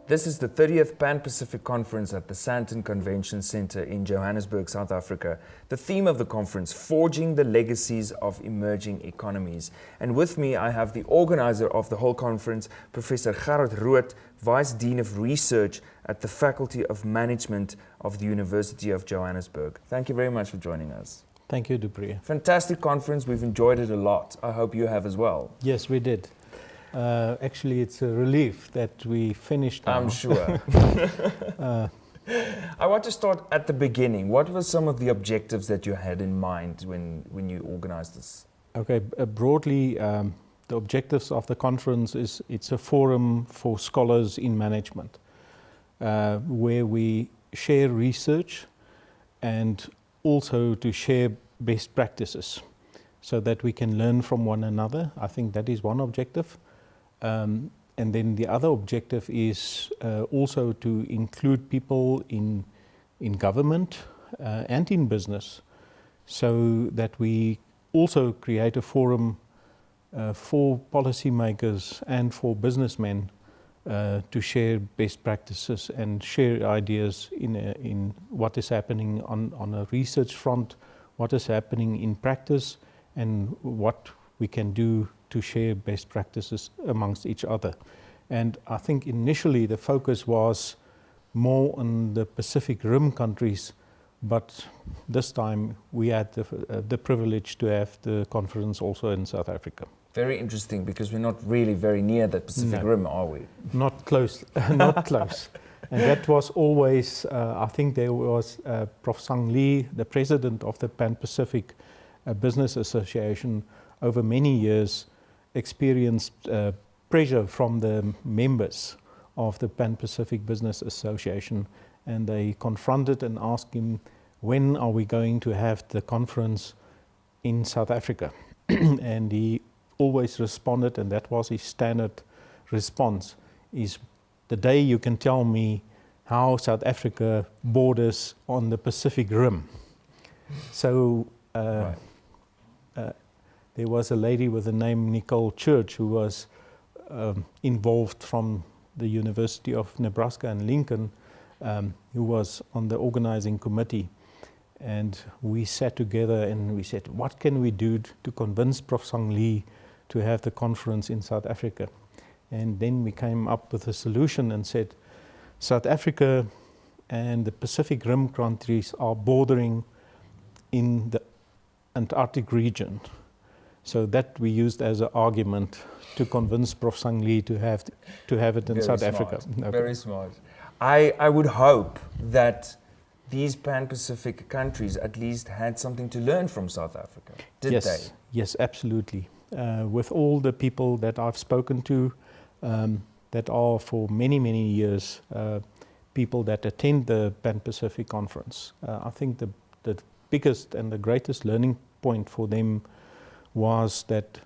This is the 30th Pan-Pacific Conference at the Sandton Convention Centre in Johannesburg, South Africa. The theme of the conference, Forging the Legacies of Emerging Economies. And with me, I have the organizer of the whole conference, Professor Gerhard Roodt, Vice Dean of Research at the Faculty of Management of the University of Johannesburg. Thank you very much for joining us. Thank you, Dupree. Fantastic conference. We've enjoyed it a lot. I hope you have as well. Yes, we did. Actually, it's a relief that we finished now. I'm sure. I want to start at the beginning. What were some of the objectives that you had in mind when you organized this? Okay, broadly, the objectives of the conference is it's a forum for scholars in management, where we share research and also to share best practices so that we can learn from one another. I think that is one objective. And then the other objective is also to include people in government and in business, so that we also create a forum for policymakers and for businessmen to share best practices and share ideas in what is happening on a research front, what is happening in practice, and what we can do to share best practices amongst each other. And I think initially the focus was more on the Pacific Rim countries, but this time we had the privilege to have the conference also in South Africa. Very interesting, because we're not really very near that Pacific Rim, are we? Not close, not close. And that was always, I think there was Prof. Sang Lee, the president of the Pan-Pacific Business Association, over many years experienced pressure from the members of the Pan-Pacific Business Association, and they confronted and asked him, when are we going to have the conference in South Africa? And he always responded, and that was his standard response, is the day you can tell me how South Africa borders on the Pacific Rim. So Right. There was a lady with the name Nicole Church who was involved from the University of Nebraska and Lincoln, who was on the organizing committee. And we sat together and we said, what can we do to convince Prof. Sang Lee to have the conference in South Africa? And then we came up with a solution and said, South Africa and the Pacific Rim countries are bordering in the Antarctic region. So that we used as an argument to convince Prof. Sang Lee to have it in South Africa. Okay. Very smart. I would hope that these Pan-Pacific countries at least had something to learn from South Africa. Did they? Yes, absolutely. With all the people that I've spoken to, that are for many, many years people that attend the Pan-Pacific Conference, I think the biggest and the greatest learning point for them was that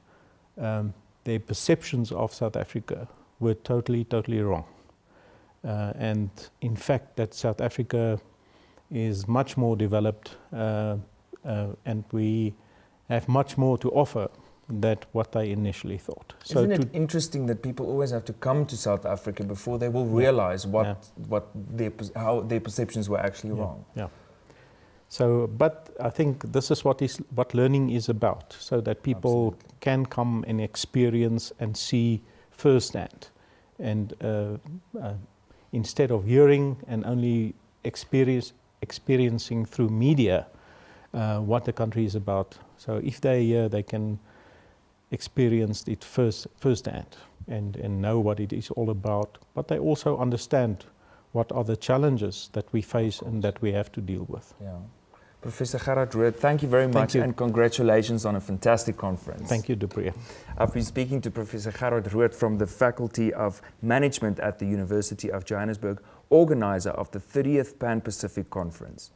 their perceptions of South Africa were totally wrong. And in fact, that South Africa is much more developed and we have much more to offer than what they initially thought. Isn't it interesting that people always have to come to South Africa before they will realize how their perceptions were actually wrong? Yeah. So, but I think this is what learning is about, so that people can come and experience and see firsthand, and instead of hearing and only experiencing through media what the country is about. So if they hear, they can experience it firsthand and know what it is all about, but they also understand what are the challenges that we face and that we have to deal with. Yeah. Professor Gerhard Roodt, thank you very much and congratulations on a fantastic conference. Thank you, Dupree. I've been speaking to Professor Gerhard Roodt from the Faculty of Management at the University of Johannesburg, organizer of the 30th Pan-Pacific Conference.